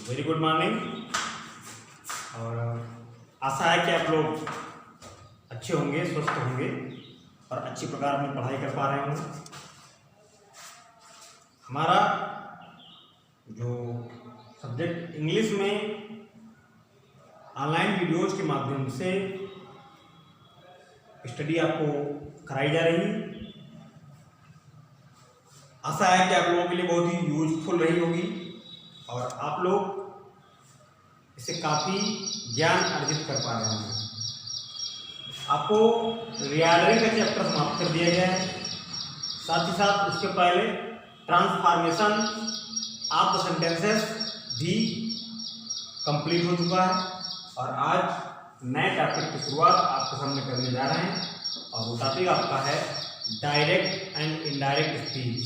Very good morning. और आशा है कि आप लोग अच्छे होंगे, स्वस्थ होंगे और अच्छी प्रकार अपनी पढ़ाई कर पा रहे होंगे। हमारा जो सब्जेक्ट इंग्लिश में ऑनलाइन वीडियोज के माध्यम से स्टडी आपको कराई जा रही है। आशा है कि आप लोगों के लिए बहुत ही यूजफुल रही होगी और आप लोग इससे काफ़ी ज्ञान अर्जित कर पा रहे होंगे। आपको रियालरी का चैप्टर समाप्त कर दिया गया है, साथ ही साथ उसके पहले ट्रांसफॉर्मेशन ऑफ द सेंटेंसेस भी कंप्लीट हो चुका है और आज नए टॉपिक की शुरुआत आपके सामने करने जा रहे हैं और वो टॉपिक आपका है डायरेक्ट एंड इनडायरेक्ट स्पीच।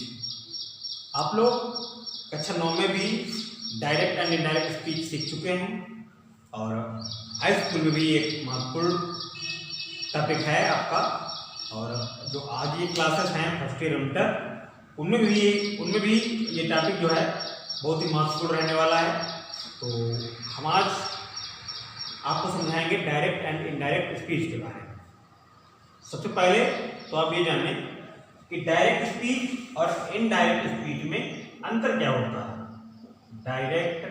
आप लोग कक्षा 9 में भी डायरेक्ट एंड इनडायरेक्ट स्पीच सीख चुके हैं और हाई स्कूल में भी एक महत्वपूर्ण टॉपिक है आपका। और जो आज ये क्लासेस हैं फर्स्ट ईयर इंटर उनमें भी ये टॉपिक जो है बहुत ही महत्वपूर्ण रहने वाला है। तो हम आज आपको समझाएंगे डायरेक्ट एंड इनडायरेक्ट स्पीच के बारे में। सबसे पहले तो आप ये जानें कि डायरेक्ट स्पीच और इनडायरेक्ट स्पीच में अंतर क्या होता है। डायरेक्ट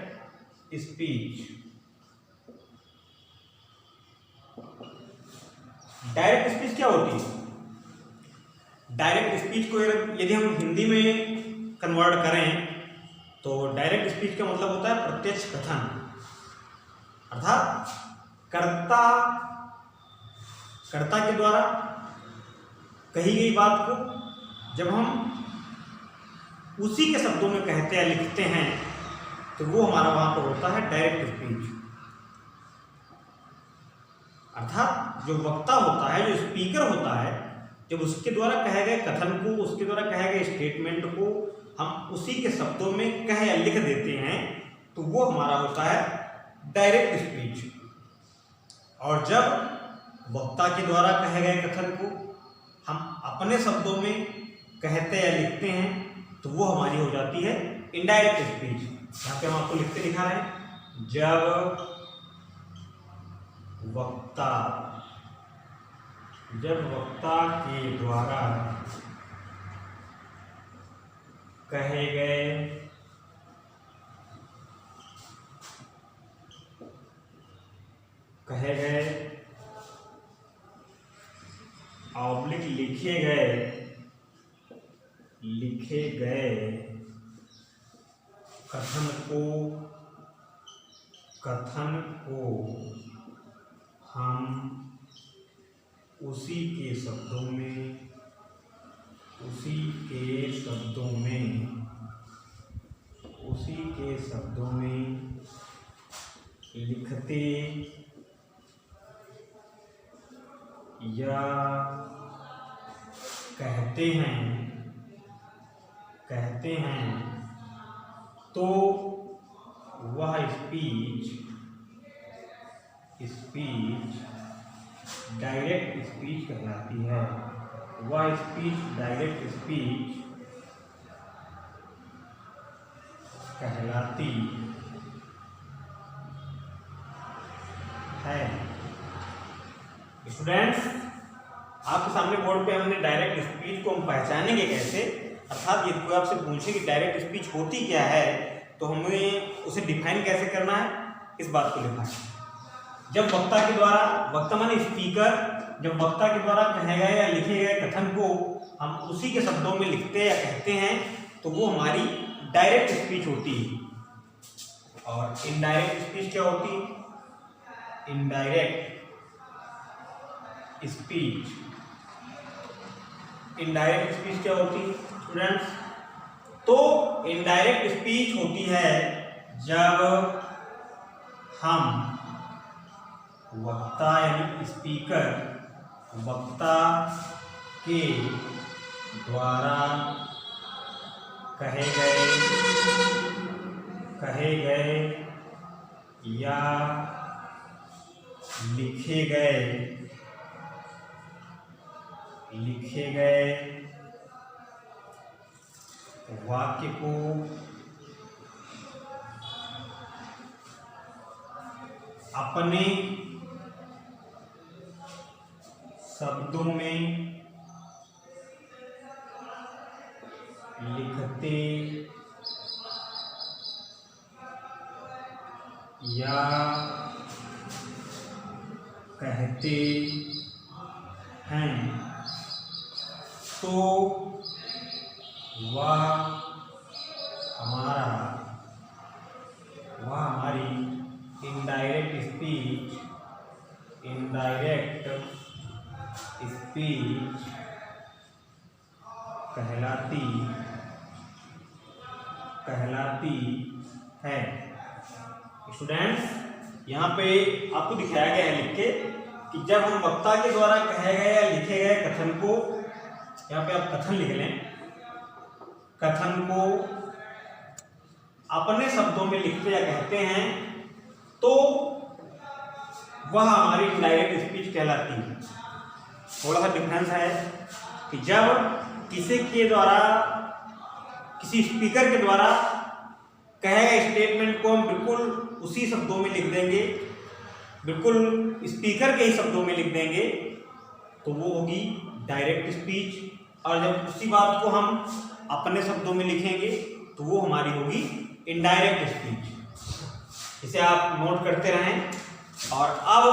स्पीच, डायरेक्ट स्पीच क्या होती है? डायरेक्ट स्पीच को यदि हम हिंदी में कन्वर्ट करें तो डायरेक्ट स्पीच का मतलब होता है प्रत्यक्ष कथन, अर्थात कर्ता के द्वारा कही गई बात को जब हम उसी के शब्दों में कहते या लिखते हैं तो वो हमारा वहां पर होता है डायरेक्ट स्पीच। अर्थात जो वक्ता होता है, जो स्पीकर होता है, जब उसके द्वारा कहे गए कथन को, उसके द्वारा कहे गए स्टेटमेंट को हम उसी के शब्दों में कह या लिख देते हैं तो वो हमारा होता है डायरेक्ट स्पीच। और जब वक्ता के द्वारा कहे गए कथन को हम अपने शब्दों में कहते या लिखते हैं तो वो हमारी हो जाती है इनडायरेक्ट स्पीच। यहाँ पे हम आपको लिखते दिखा रहे हैं, जब वक्ता के द्वारा कहे गए ऑब्लिक लिखे गए कथन को हम उसी के शब्दों में लिखते या कहते हैं तो वह स्पीच डायरेक्ट स्पीच कहलाती है। वह स्पीच डायरेक्ट स्पीच कहलाती है। स्टूडेंट्स, आपके सामने बोर्ड पे हमने डायरेक्ट स्पीच को हम पहचानेंगे कैसे, अर्थात यदि कोई आपसे पूछे कि डायरेक्ट स्पीच होती क्या है तो हमें उसे डिफाइन कैसे करना है, इस बात को लिखा है। जब वक्ता के द्वारा, वक्ता माने स्पीकर, जब वक्ता के द्वारा कहे गए या लिखे गए कथन को हम उसी के शब्दों में लिखते या कहते हैं तो वो हमारी डायरेक्ट स्पीच होती है। और इनडायरेक्ट स्पीच क्या होती है? इनडायरेक्ट स्पीच क्या होती है स्टूडेंट्स? तो इनडायरेक्ट स्पीच होती है जब हम वक्ता यानी स्पीकर, वक्ता के द्वारा कहे गए या लिखे गए वाक्य को अपने शब्दों में लिखते या कहते हैं तो वह हमारी इनडायरेक्ट स्पीच कहलाती है। स्टूडेंट्स, यहाँ पे आपको दिखाया गया है लिख के कि जब हम वक्ता के द्वारा कहे गए या लिखे गए कथन को, यहाँ पे आप कथन लिख लें, कथन को अपने शब्दों में लिखते या कहते हैं तो वह हमारी इनडायरेक्ट स्पीच कहलाती है। थोड़ा सा डिफरेंस है कि जब किसी स्पीकर के द्वारा कहे गए स्टेटमेंट को हम बिल्कुल उसी शब्दों में लिख देंगे, बिल्कुल स्पीकर के ही शब्दों में लिख देंगे, तो वो होगी डायरेक्ट स्पीच। और जब उसी बात को हम अपने शब्दों में लिखेंगे तो वो हमारी होगी इनडायरेक्ट स्पीच। इसे आप नोट करते रहें। और अब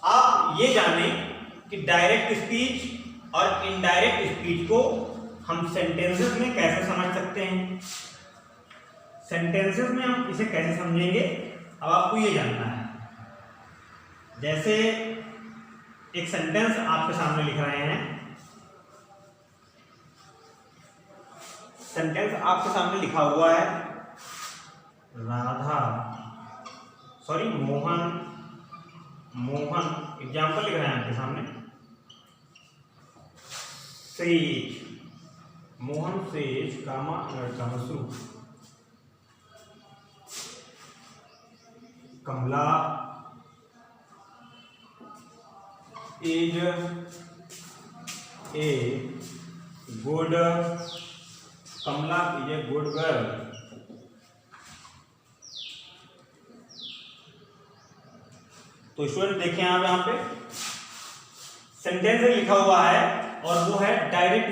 आप ये जानें कि डायरेक्ट स्पीच और इनडायरेक्ट स्पीच को हम सेंटेंसेस में कैसे समझ सकते हैं। सेंटेंसेस में हम इसे कैसे समझेंगे, अब आपको ये जानना है। जैसे एक सेंटेंस आपके सामने लिख रहे हैं, सेंटेंस आपके सामने लिखा हुआ है मोहन एग्जाम्पल लिख रहे हैं आपके सामने, मोहन सेज कामा शुरू, कमला इज ए गुड गर्ल। तो स्टूडेंट देखें आप यहाँ पे सेंटेंस लिखा हुआ है और वो है डायरेक्ट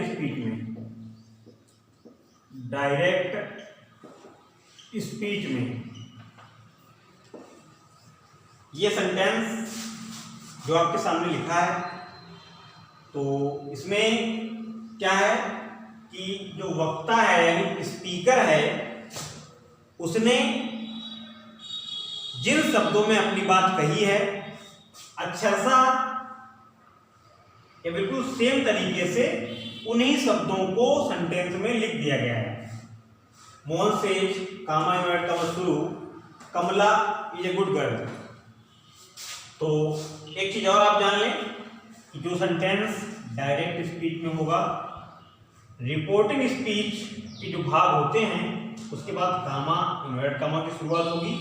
स्पीच में। ये सेंटेंस जो आपके सामने लिखा है, तो इसमें क्या है कि जो वक्ता है यानी स्पीकर है, उसने जिन शब्दों में अपनी बात कही है अक्षरशः या बिल्कुल सेम तरीके से उन्हीं शब्दों को सेंटेंस में लिख दिया गया है। मोहन सेज कामा शुरू, कमला इज ए गुड गर्ल। तो एक चीज और आप जान लें कि जो सेंटेंस डायरेक्ट स्पीच में होगा, रिपोर्टिंग स्पीच के जो भाग होते हैं उसके बाद कामा इन्वर्टेड कामा की शुरुआत होगी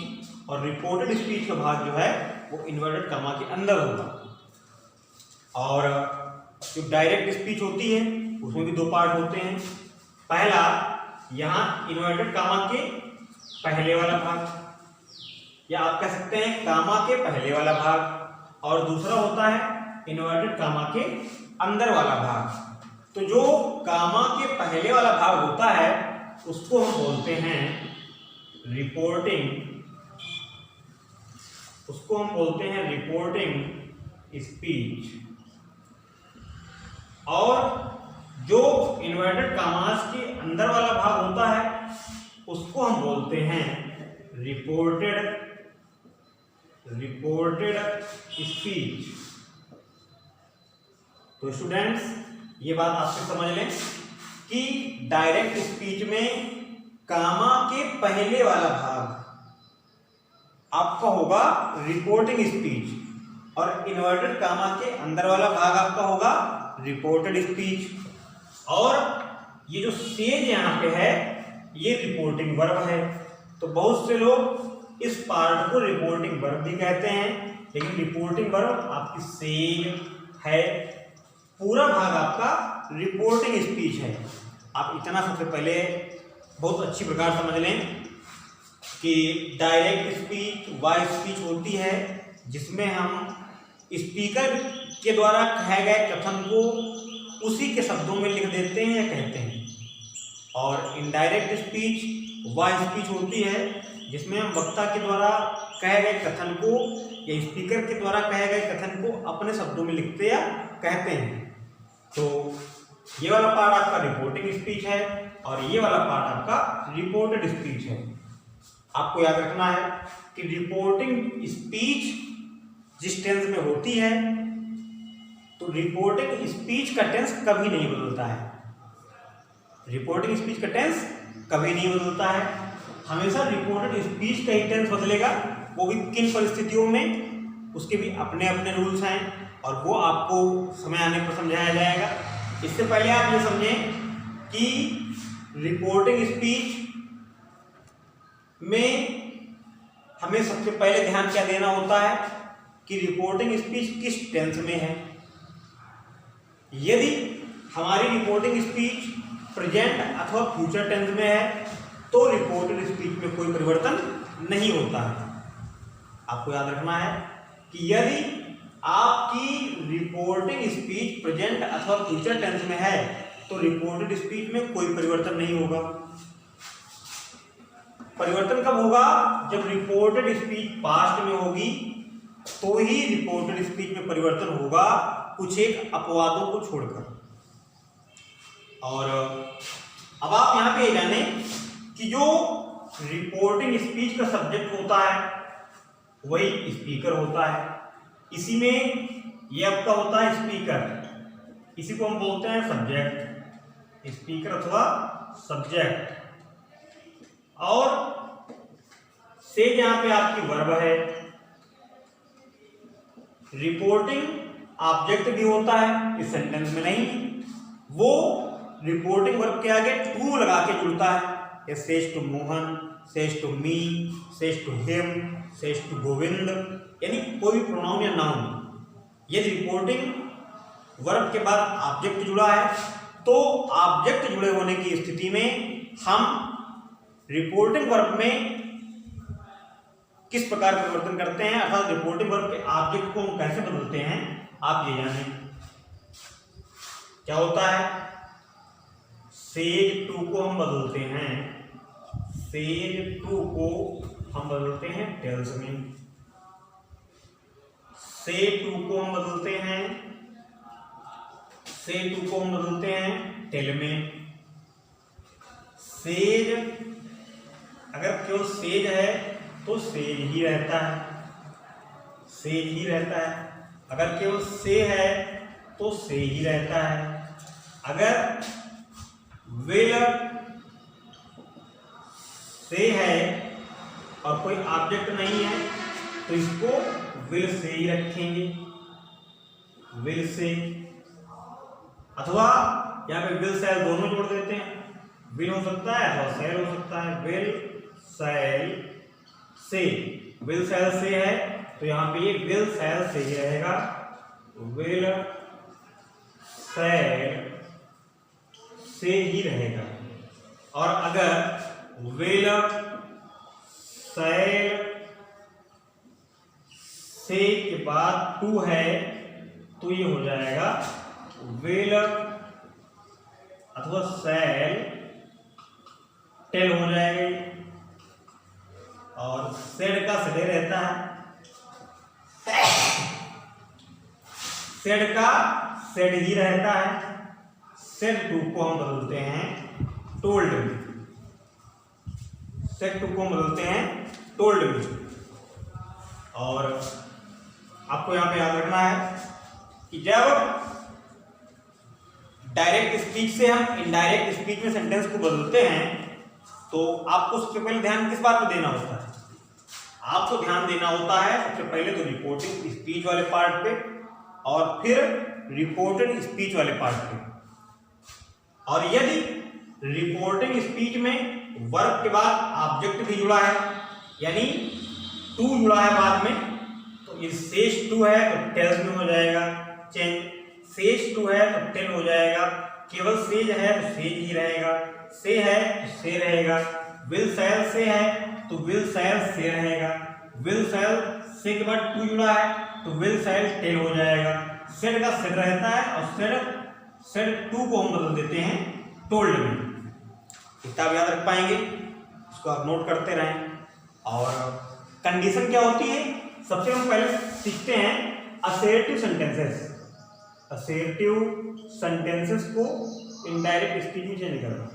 और रिपोर्टेड स्पीच का भाग जो है वो इन्वर्टेड कामा के अंदर होगा। और जो डायरेक्ट स्पीच होती है उसमें भी दो पार्ट होते हैं। पहला यहाँ इन्वर्टेड कामा के पहले वाला भाग, या आप कह सकते हैं कामा के पहले वाला भाग, और दूसरा होता है इन्वर्टेड कामा के अंदर वाला भाग। तो जो कामा के पहले वाला भाग होता है उसको हम बोलते हैं रिपोर्टिंग स्पीच। और जो इन्वर्टेड कामास के अंदर वाला भाग होता है उसको हम बोलते हैं रिपोर्टेड स्पीच। तो स्टूडेंट्स, ये बात आपसे समझ लें कि डायरेक्ट स्पीच में कामा के पहले वाला भाग आपका होगा रिपोर्टिंग स्पीच और इन्वर्टेड कामा के अंदर वाला भाग आपका होगा रिपोर्टेड स्पीच। और ये जो सेज यहाँ पे है ये रिपोर्टिंग वर्ब है। तो बहुत से लोग इस पार्ट को रिपोर्टिंग वर्ब भी कहते हैं, लेकिन रिपोर्टिंग वर्ब आपकी सेज है, पूरा भाग आपका रिपोर्टिंग स्पीच है। आप इतना सबसे पहले बहुत अच्छी प्रकार समझ लें कि डायरेक्ट स्पीच वॉइस स्पीच होती है जिसमें हम स्पीकर के द्वारा कहे गए कथन को उसी के शब्दों में लिख देते हैं या कहते हैं, और इनडायरेक्ट स्पीच वह स्पीच होती है जिसमें हम वक्ता के द्वारा कहे गए कथन को या स्पीकर के द्वारा कहे गए कथन को अपने शब्दों में लिखते या कहते हैं। तो ये वाला पार्ट आपका रिपोर्टिंग स्पीच है और ये वाला पार्ट आपका रिपोर्टेड स्पीच है। आपको याद रखना है कि रिपोर्टिंग स्पीच जिस टेंस में होती है तो रिपोर्टिंग स्पीच का टेंस कभी नहीं बदलता है। रिपोर्टिंग स्पीच का टेंस कभी नहीं बदलता है, हमेशा रिपोर्टेड स्पीच का ही टेंस बदलेगा। वो भी किन परिस्थितियों में, उसके भी अपने अपने रूल्स हैं और वो आपको समय आने पर समझाया जाएगा। इससे पहले आप ये समझें कि रिपोर्टिंग स्पीच में हमें सबसे पहले ध्यान क्या देना होता है कि रिपोर्टिंग स्पीच किस टेंस में है। यदि हमारी रिपोर्टिंग स्पीच प्रेजेंट अथवा फ्यूचर टेंस में है तो रिपोर्टेड स्पीच में कोई परिवर्तन नहीं होता है। आपको याद रखना है कि यदि आपकी रिपोर्टिंग स्पीच प्रेजेंट अथवा फ्यूचर टेंस में है तो रिपोर्टेड स्पीच में कोई परिवर्तन नहीं होगा। परिवर्तन कब होगा? जब रिपोर्टेड स्पीच पास्ट में होगी तो ही रिपोर्टेड स्पीच में परिवर्तन होगा, कुछ एक अपवादों को छोड़कर। और अब आप यहां पे जाने कि जो रिपोर्टिंग स्पीच का सब्जेक्ट होता है वही स्पीकर होता है। इसी में ये आपका होता है स्पीकर, इसी को हम बोलते हैं सब्जेक्ट, स्पीकर अथवा सब्जेक्ट। और से यहां पे आपकी वर्ब है। रिपोर्टिंग ऑब्जेक्ट भी होता है इस सेंटेंस में, नहीं वो रिपोर्टिंग वर्ब के आगे टू लगा के जुड़ता है। Says to Mohan, says to me, says to him, says to Govind, यानी कोई प्रोनाउन या नाउन। यदि रिपोर्टिंग वर्ब के बाद ऑब्जेक्ट जुड़ा है तो ऑब्जेक्ट जुड़े होने की स्थिति में हम रिपोर्टिंग वर्ब में किस प्रकार परिवर्तन करते हैं अर्थात रिपोर्टिंग वर्ब के ऑब्जेक्ट को हम कैसे बदलते हैं, आप ये जानें। क्या होता है? सेज टू को हम बदलते हैं, सेज टू को हम बदलते हैं टेल्स में, से टू को हम बदलते हैं, से टू को हम बदलते हैं टेल में। सेज अगर क्यों सेज है तो सेज ही रहता है, सेज ही रहता है। अगर केवल से है तो से ही रहता है। अगर विल से है और कोई ऑब्जेक्ट नहीं है तो इसको विल से ही रखेंगे, विल से। अथवा यहाँ पे विल सैल दोनों जोड़ देते हैं, विल हो सकता है अथवा सैल हो सकता है। विल सैल से, विल सैल से है तो यहाँ पे ये विल सैल से ही रहेगा, विल सैल से ही रहेगा। और अगर विल सैल से के बाद टू है तो ये हो जाएगा विल अथवा सैल टेल हो जाएगा। और सेड का सडे रहता है, सेड का सेड ही रहता है। सेड टू को हम बदलते हैं टोल्ड में, सेड टू को हम बदलते हैं टोल्ड में। और आपको यहां पे याद रखना है कि जब डायरेक्ट स्पीच से हम इनडायरेक्ट स्पीच में सेंटेंस को बदलते हैं तो आपको सबसे पहले ध्यान किस बात पे देना होता है? आपको ध्यान देना होता है सबसे पहले तो रिपोर्टिंग स्पीच वाले पार्ट पे और फिर रिपोर्टेड स्पीच वाले पार्ट पे। और यदि रिपोर्टिंग स्पीच में वर्ब के बाद ऑब्जेक्ट भी जुड़ा है यानी टू जुड़ा है बाद में, तो ये सेज टू है तो टेल्स में हो जाएगा चेंज, सेज टू है तो टेल हो जाएगा। केवल सेज है तो सेज ही रहेगा, से है तो से रहेगा, विल शैल से है तो विल शैल से रहेगा, विल शैल से के बाद टू जुड़ा है तो विल शैल टेल हो जाएगा, सेड का सेड रहता है और सेड टू को हम बदल देते हैं टोल्ड में। इतना आप याद रख पाएंगे, इसको आप नोट करते रहें। और कंडीशन क्या होती है, सबसे हम पहले सीखते हैं असर्टिव सेंटेंसेस। असर्टिव सेंटेंसेस को इनडायरेक्ट स्पीच में चेंज करना।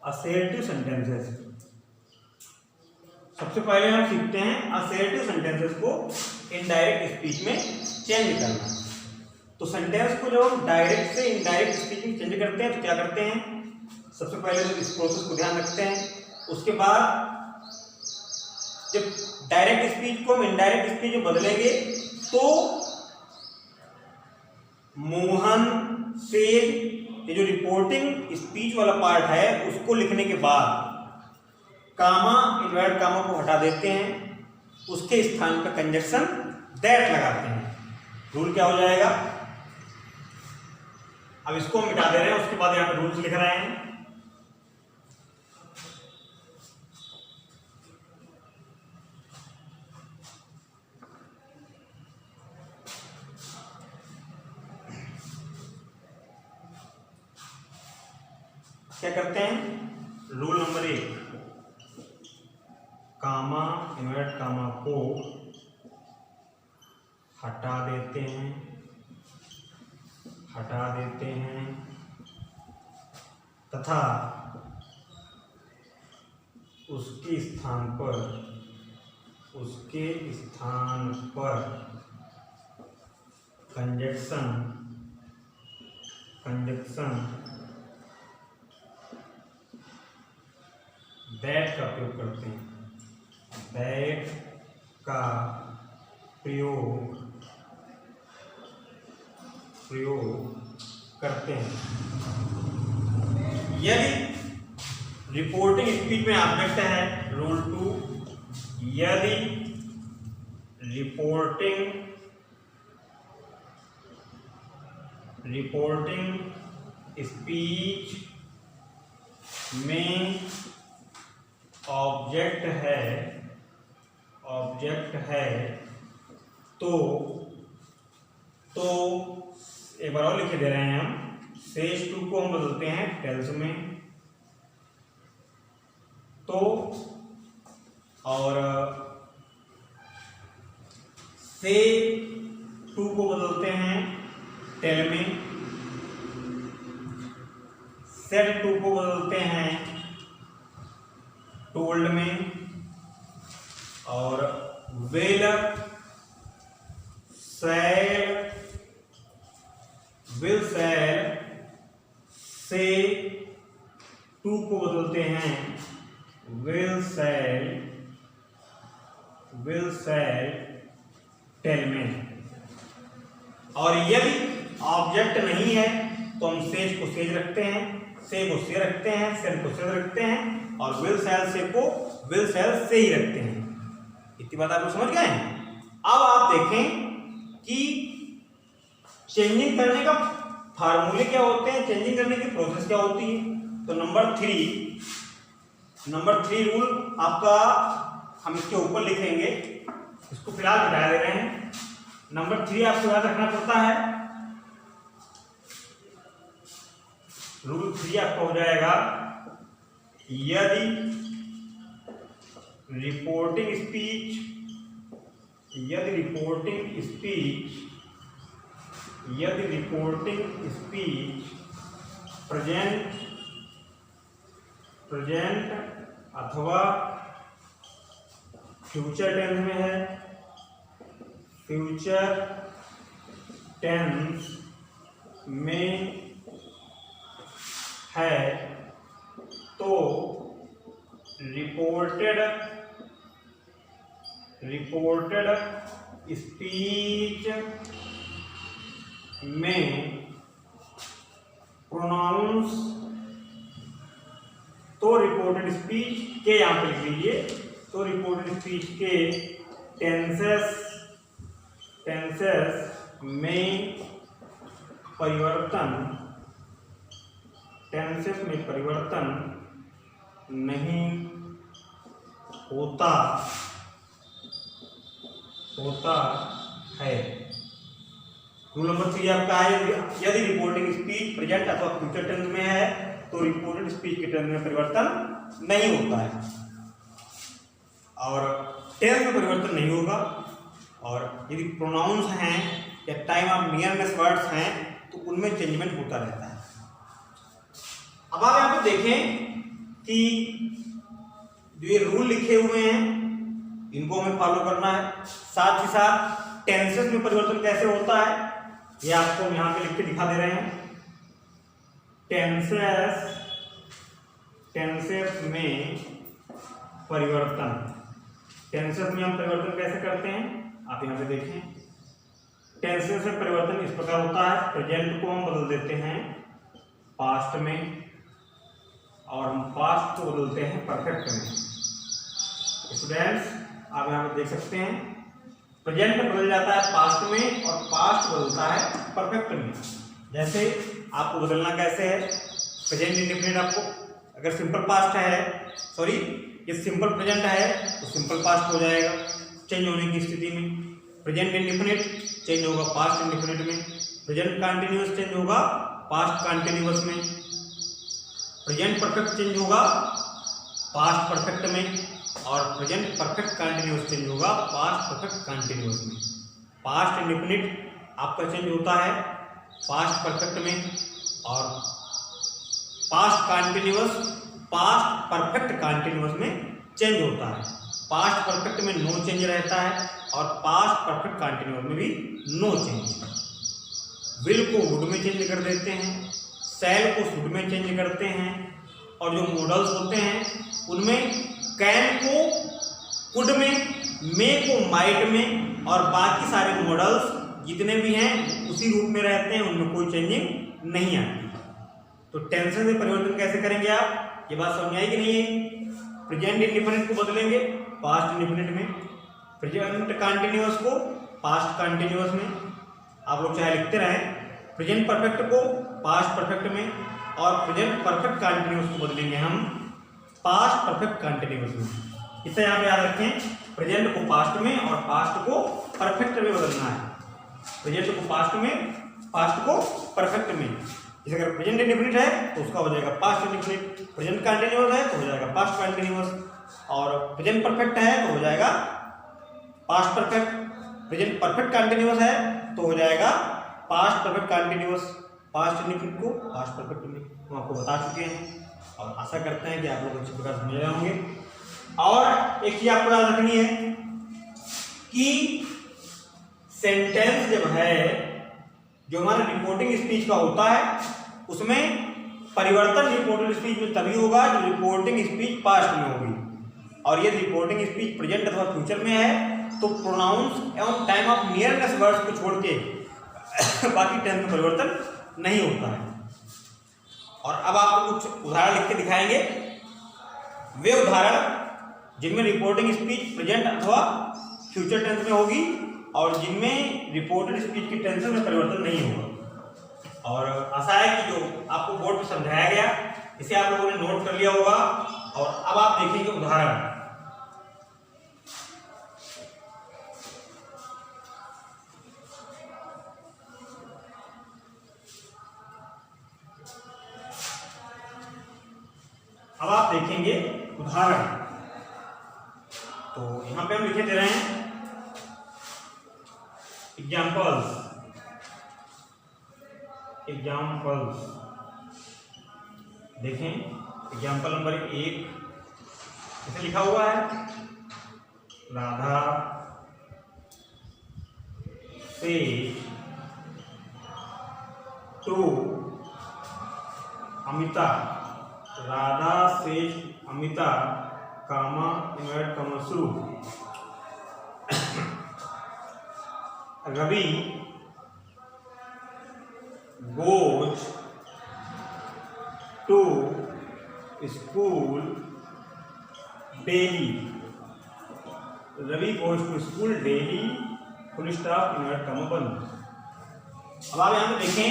असर्टिव सेंटेंसेस सबसे पहले हम सीखते हैं असर्टिव सेंटेंसेस को इनडायरेक्ट स्पीच में चेंज करना। तो सेंटेंस को जब हम डायरेक्ट से इनडायरेक्ट स्पीच में चेंज करते हैं तो क्या करते हैं, सबसे पहले तो इस प्रोसेस को ध्यान रखते हैं। उसके बाद जब डायरेक्ट स्पीच को हम इनडायरेक्ट स्पीच में बदलेंगे तो मोहन से ये जो रिपोर्टिंग स्पीच वाला पार्ट है उसको लिखने के बाद कामा इन्वर्ट कामा को हटा देते हैं, उसके स्थान पर कंजक्शन दैट लगाते हैं। रूल क्या हो जाएगा, अब इसको हम मिटा दे रहे हैं, उसके बाद यहां पर रूल्स लिख रहे हैं। क्या करते हैं, रूल नंबर 1, कामा इन्वर्ट कामा को हटा देते हैं तथा उसके स्थान पर कंजक्शन दैट का प्रयोग करते हैं। दैट का प्रयोग करते हैं। यदि रिपोर्टिंग स्पीच में ऑब्जेक्ट है, रूल 2, यदि रिपोर्टिंग स्पीच में ऑब्जेक्ट है तो एक बार और लिखे दे रहे हैं हम, सेज टू को हम बदलते हैं टेल्स में, तो और से टू को बदलते हैं टेल में, सेड टू को बदलते हैं टोल्ड में, और विल शैल से टू को बदलते हैं विल शैल टेल में। और यदि ऑब्जेक्ट नहीं है तो हम सेज को सेज रखते हैं, से को से रखते हैं, सेल को सेल रखते हैं, और विल शैल से को विल शैल से ही रखते हैं। इतनी बात आप लोग समझ गए हैं। अब आप देखें कि चेंजिंग करने का फार्मूले क्या होते हैं, चेंजिंग करने की प्रोसेस क्या होती है। तो नंबर 3 रूल आपका हम इसके ऊपर लिखेंगे, इसको फिलहाल हटा दे रहे हैं। नंबर 3 आपको याद रखना पड़ता है। रूल 3 आपका हो जाएगा, यदि रिपोर्टिंग स्पीच प्रेजेंट अथवा फ्यूचर टेंस में है, फ्यूचर टेंस में है, तो रिपोर्टेड स्पीच में प्रोनाउंस, तो रिपोर्टेड स्पीच के यहां पे लिख लीजिए, तो रिपोर्टेड स्पीच के टेंसेस में परिवर्तन नहीं होता है। रूल नंबर 3 आपका है, यदि रिपोर्टिंग स्पीच प्रेजेंट अथवा फ्यूचर टेंस में है तो रिपोर्टेड स्पीच के टेंस में परिवर्तन नहीं होता है, और टेंस में परिवर्तन नहीं होगा। और यदि प्रोनाउंस हैं या टाइम ऑफ नियरनेस वर्ड्स हैं तो उनमें चेंजमेंट होता रहता है। अब आप यहाँ पे देखें कि जो ये रूल लिखे हुए हैं इनको हमें फॉलो करना है। साथ ही साथ टेंसेस में परिवर्तन कैसे होता है ये आपको हम यहाँ पे लिख के दिखा दे रहे हैं। टेंसेस में परिवर्तन, टेंसेस में हम परिवर्तन कैसे करते हैं आप यहाँ पे देखें। टेंसेस में परिवर्तन इस प्रकार होता है, प्रेजेंट को हम बदल देते हैं पास्ट में, और हम पास्ट को बदलते हैं परफेक्ट में। स्टूडेंट्स आप यहाँ पे देख सकते हैं, प्रेजेंट बदल जाता है पास्ट में और पास्ट बदलता है परफेक्ट में। जैसे आपको बदलना कैसे है, प्रेजेंट इंडेफिनिट आपको अगर सिंपल पास्ट है, सॉरी ये सिंपल प्रेजेंट है तो सिंपल पास्ट हो जाएगा चेंज होने की स्थिति में। प्रेजेंट इंडेफिनिट चेंज होगा पास्ट इंडेफिनिट में। प्रेजेंट कंटिन्यूअस चेंज होगा पास्ट कंटिन्यूअस में। प्रेजेंट परफेक्ट चेंज होगा पास्ट परफेक्ट में, और प्रेजेंट परफेक्ट कंटिन्यूअस चेंज होगा पास्ट परफेक्ट कंटिन्यूअस में। पास्ट इंडेफिनिट आपका चेंज होता है पास्ट परफेक्ट में, और past continuous past perfect continuous में चेंज होता है। पास्ट परफेक्ट में नो चेंज रहता है और पास्ट परफेक्ट कंटिन्यूअस में भी नो चेंज। विल को वुड में चेंज कर देते हैं, शैल को शुड में चेंज करते हैं, और जो मॉडल्स होते हैं उनमें कैन को कुड में, मे को माइट में, और बाकी सारे मॉडल्स जितने भी हैं उसी रूप में रहते हैं, उनमें कोई चेंजिंग नहीं आती। तो टेंसेस में परिवर्तन कैसे करेंगे आप, ये बात समझ आई कि नहीं है। प्रेजेंट इंडेफिनिट को बदलेंगे पास्ट इंडेफिनिट में, प्रेजेंट कंटिन्यूअस को पास्ट कंटिन्यूअस में, आप लोग चाहे लिखते रहें। प्रेजेंट परफेक्ट को पास्ट परफेक्ट में, और प्रेजेंट परफेक्ट कंटिन्यूअस को बदलेंगे हम पास्ट परफेक्ट कंटिन्यूअस में। इसे यहाँ पे याद रखें, प्रेजेंट को पास्ट में और पास्ट को परफेक्ट में बदलना है। प्रेजेंट को पास्ट में, पास्ट को परफेक्ट में। जैसे अगर प्रेजेंट इंडेफिनिट है तो उसका हो जाएगा पास्ट इंडेफिनिट, प्रेजेंट कंटिन्यूअस है तो हो जाएगा पास्ट कंटिन्यूअस, और प्रेजेंट परफेक्ट है तो हो जाएगा past perfect, present perfect continuous है तो हो जाएगा past perfect continuous. Past indefinite को पास्ट परफेक्ट में हम आपको बता चुके हैं, और आशा करते हैं कि आप लोग अच्छी प्रकार समझ रहे होंगे। और एक चीज आपको याद रखनी है कि सेंटेंस जब है, जो हमारा रिपोर्टिंग स्पीच का होता है, उसमें परिवर्तन रिपोर्टेड स्पीच में तभी होगा जब रिपोर्टिंग स्पीच पास्ट में होगी, और यदि रिपोर्टिंग स्पीच प्रेजेंट अथवा फ्यूचर में है तो प्रोनाउंस एवं टाइम ऑफ नियरनेस वर्ड्स को छोड़ के बाकी टेंस में परिवर्तन नहीं होता है। और अब आपको कुछ उदाहरण लिख के दिखाएंगे, वे उदाहरण जिनमें रिपोर्टिंग स्पीच प्रेजेंट अथवा फ्यूचर टेंस में होगी और जिनमें रिपोर्टेड स्पीच की टेंस में परिवर्तन नहीं होगा। और आशा है कि जो आपको बोर्ड पर समझाया गया इसे आप लोगों ने नोट कर लिया होगा। और अब आप देखेंगे उदाहरण। अब आप देखेंगे उदाहरण, तो यहां पे हम लिखे दे रहे हैं एग्जाम्पल्स। देखें एग्जाम्पल नंबर 1 इसे लिखा हुआ है, राधा से टू अमिता, राधा से अमिता कामा इनवर्ट कॉमा शुरू। Ravi goes to school daily। Ravi goes to school daily full stop invert comma बंद। अब आप यहाँ पे देखें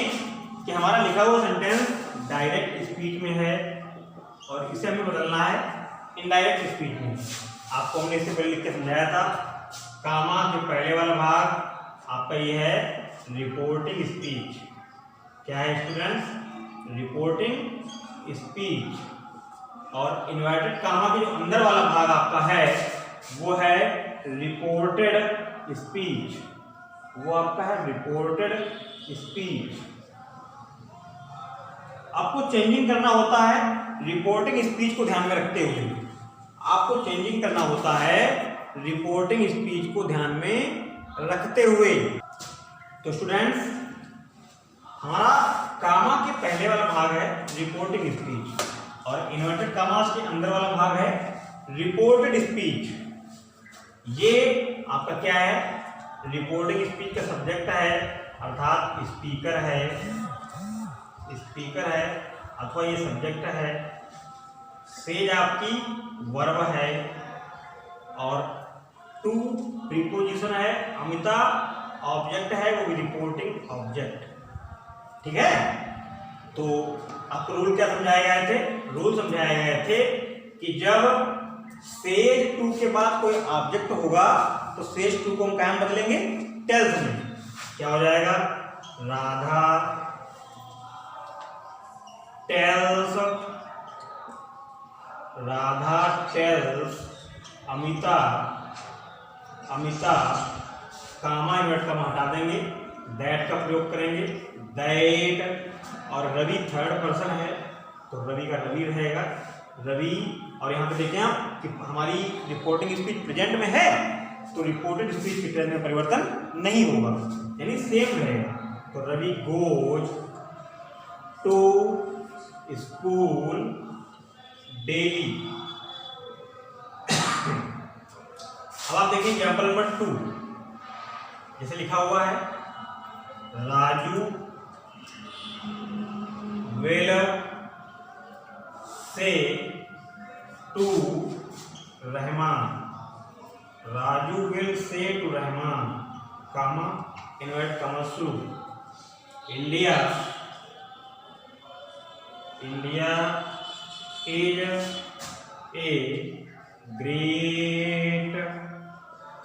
कि हमारा लिखा हुआ सेंटेंस डायरेक्ट स्पीच में है और इसे हमें बदलना है इनडायरेक्ट स्पीच में। आपको हमने इससे पहले लिख के समझाया था। कामा के पहले वाला भाग आपका ये है रिपोर्टिंग स्पीच। क्या है स्टूडेंट्स? Reporting speech. और इन्वर्टेड कामा के जो अंदर वाला भाग आपका है वो है रिपोर्टेड स्पीच। वो आपका है रिपोर्टेड स्पीच। आपको चेंजिंग करना होता है रिपोर्टिंग स्पीच को ध्यान में रखते हुए। आपको चेंजिंग करना होता है रिपोर्टिंग स्पीच को ध्यान में रखते हुए। तो स्टूडेंट्स, हमारा कामा के पहले वाला भाग है रिपोर्टिंग स्पीच और इन्वर्टेड कामास के अंदर वाला भाग है रिपोर्टेड स्पीच। ये आपका क्या है? रिपोर्टिंग स्पीच का सब्जेक्ट है अर्थात स्पीकर है अथवा ये सब्जेक्ट है। सेज आपकी वर्ब है और टू प्रीपोजिशन है। अमिता ऑब्जेक्ट है, वो भी रिपोर्टिंग ऑब्जेक्ट। ठीक है। तो आपको रूल क्या समझाए गए थे? रूल समझाए गए थे कि जब सेज टू के बाद कोई ऑब्जेक्ट होगा तो सेज टू को हम क्या बदलेंगे? टेल्स में। क्या हो जाएगा? राधा टेल्स, राधा टेल्स अमिता, कामा इन्वर्ट का हटा देंगे, दैट का प्रयोग करेंगे, दैट। और रवि थर्ड पर्सन है तो रवि का रवि रहेगा, रवि। और यहाँ पे देखें आप कि हमारी रिपोर्टिंग स्पीच प्रेजेंट में है तो रिपोर्टेड स्पीच के टेंस में परिवर्तन नहीं होगा, यानी सेम रहेगा। तो Ravi goes to school daily. अब आप देखिए एग्जाम्पल नंबर 2, जैसे लिखा हुआ है Raju will say to Rahman. Raju will say to Rahman, comma inverted comma शुरू। India is a great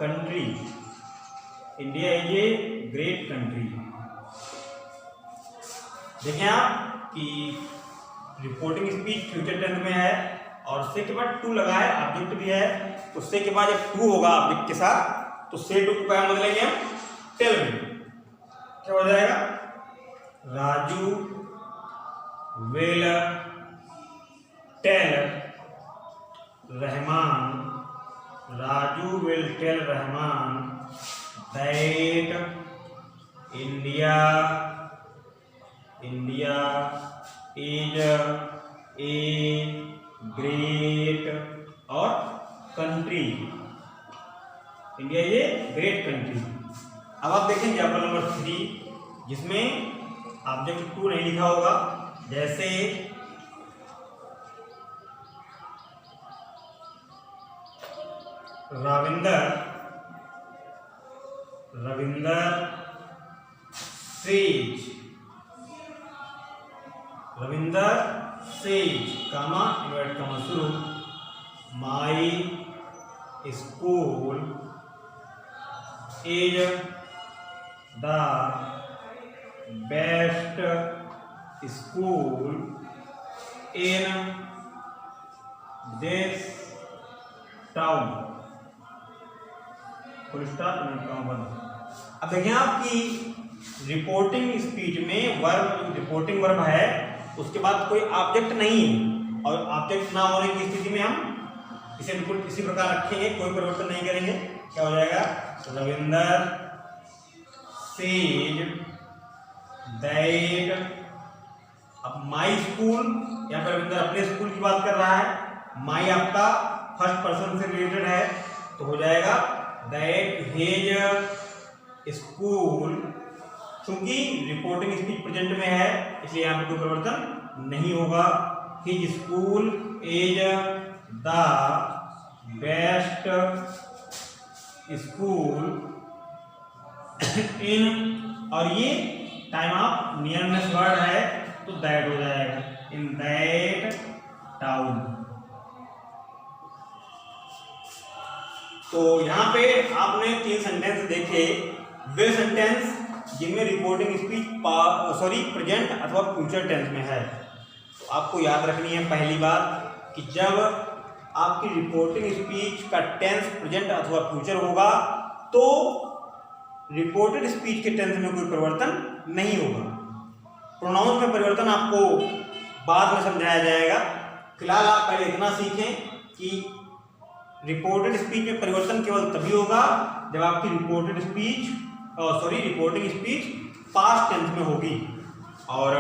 country. India is a great country. देखें आप कि रिपोर्टिंग स्पीच फ्यूचर टेंस में है और से के बाद टू लगा है, ऑब्जेक्ट भी है। तो से के बाद जब टू होगा ऑब्जेक्ट के साथ तो से टू को क्या बदलेंगे हम? टेल में। क्या हो जाएगा? Raju will tell Rahman, Raju will tell Rahman that India is a great और country. India is a great country. अब आप देखें एग्जाम्पल नंबर 3 जिसमें ऑब्जेक्ट टू नहीं लिखा होगा। जैसे रविंदर सेज कामा इन्वर्ट कामा शुरू। My school is the best school in this town. Full stop invert बंद। अब देखिए आपकी रिपोर्टिंग स्पीच में वर्ब, रिपोर्टिंग वर्ब है, उसके बाद कोई ऑब्जेक्ट नहीं है और ऑब्जेक्ट ना होने की स्थिति में हम इसे बिल्कुल इसी प्रकार रखेंगे, कोई परिवर्तन नहीं करेंगे। क्या हो जाएगा? Ravinder says that. अब माई स्कूल, यहाँ पर रविंदर अपने स्कूल की बात कर रहा है। माई आपका फर्स्ट पर्सन से रिलेटेड है तो हो जाएगा दैट हिज स्कूल। चूंकि रिपोर्टिंग स्पीच प्रेजेंट में है इसलिए यहाँ पे कोई परिवर्तन नहीं होगा। His school is the best school इन, और ये टाइम ऑफ नियरनेस वर्ड है तो दैट हो जाएगा, इन दैट टाउन। तो यहाँ पे आपने 3 सेंटेंस देखे, वे सेंटेंस जिनमें रिपोर्टिंग स्पीच प्रेजेंट अथवा फ्यूचर टेंस में है। तो आपको याद रखनी है पहली बात कि जब आपकी रिपोर्टिंग स्पीच का टेंस प्रेजेंट अथवा फ्यूचर होगा तो रिपोर्टेड स्पीच के टेंस में कोई परिवर्तन नहीं होगा। प्रोनाउंस में परिवर्तन आपको बाद में समझाया जाएगा। फिलहाल आप पहले इतना सीखें कि रिपोर्टेड स्पीच में परिवर्तन केवल तभी होगा जब आपकी रिपोर्टिंग स्पीच पास्ट टेंस में होगी। और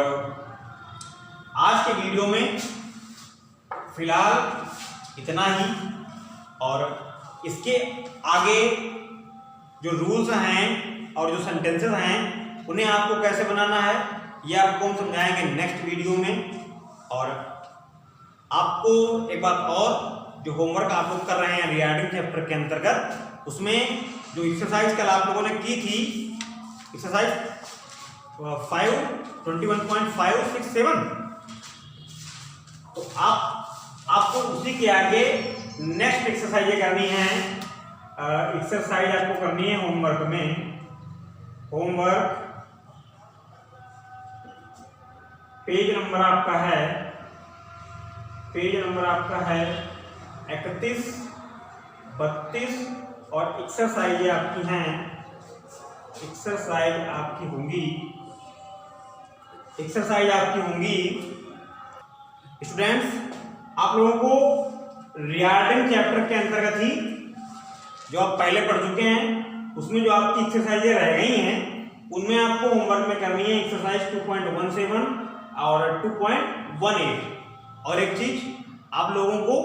आज के वीडियो में फिलहाल इतना ही, और इसके आगे जो रूल्स हैं और जो सेंटेंसेस हैं उन्हें आपको कैसे बनाना है ये आपको हम समझाएंगे नेक्स्ट वीडियो में। और आपको एक बात और, जो होमवर्क आप लोग कर रहे हैं रीडिंग चैप्टर के अंतर्गत, उसमें जो एक्सरसाइज कल आप लोगों ने की थी, एक्सरसाइज 21.567, तो आपको उसी के आगे नेक्स्ट एक्सरसाइज करनी है। एक्सरसाइज आपको करनी है होमवर्क में। होमवर्क पेज नंबर आपका है 31, 32 और एक्सरसाइज आपकी हैं। एक्सरसाइज आपकी होंगी स्टूडेंट्स, आप लोगों को रीडिंग चैप्टर के अंतर्गत ही जो आप पहले पढ़ चुके हैं उसमें जो आपकी एक्सरसाइजें रह गई हैं उनमें आपको होमवर्क में करनी है एक्सरसाइज 2.17 और 2.18। और एक चीज, आप लोगों को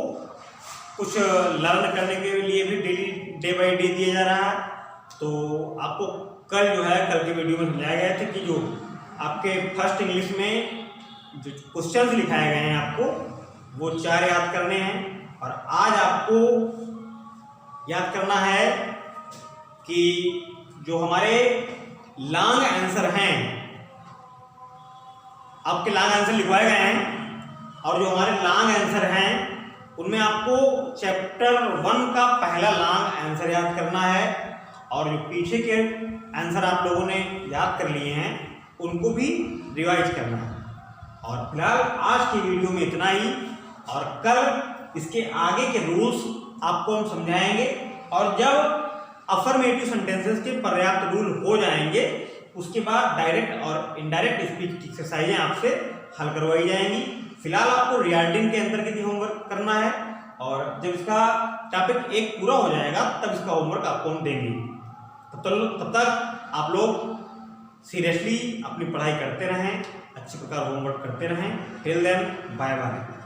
कुछ लर्न करने के लिए भी डेली डे बाई डे दिया जा रहा है। तो आपको कल के वीडियो में समझाया गया था कि जो आपके फर्स्ट इंग्लिश में जो क्वेश्चंस लिखाए गए हैं आपको वो 4 याद करने हैं। और आज आपको याद करना है कि जो हमारे लॉन्ग आंसर हैं, आपके लॉन्ग आंसर लिखवाए गए हैं, और जो हमारे लॉन्ग आंसर हैं उनमें आपको चैप्टर 1 का पहला लॉन्ग आंसर याद करना है, और जो पीछे के आंसर आप लोगों ने याद कर लिए हैं उनको भी रिवाइज करना है। और फिलहाल आज की वीडियो में इतना ही, और कल इसके आगे के रूल्स आपको हम समझाएंगे। और जब अफर्मेटिव सेंटेंसेस के पर्याप्त रूल हो जाएंगे उसके बाद डायरेक्ट और इनडायरेक्ट स्पीच की एक्सरसाइजें आपसे हल करवाई जाएंगी। फिलहाल आपको रीडिंग के अंतर्गत ही होमवर्क करना है, और जब इसका टॉपिक 1 पूरा हो जाएगा तब इसका होमवर्क आपको हम देंगे। तब तक आप लोग सीरियसली अपनी पढ़ाई करते रहें, अच्छी प्रकार होमवर्क करते रहें। Till then bye bye.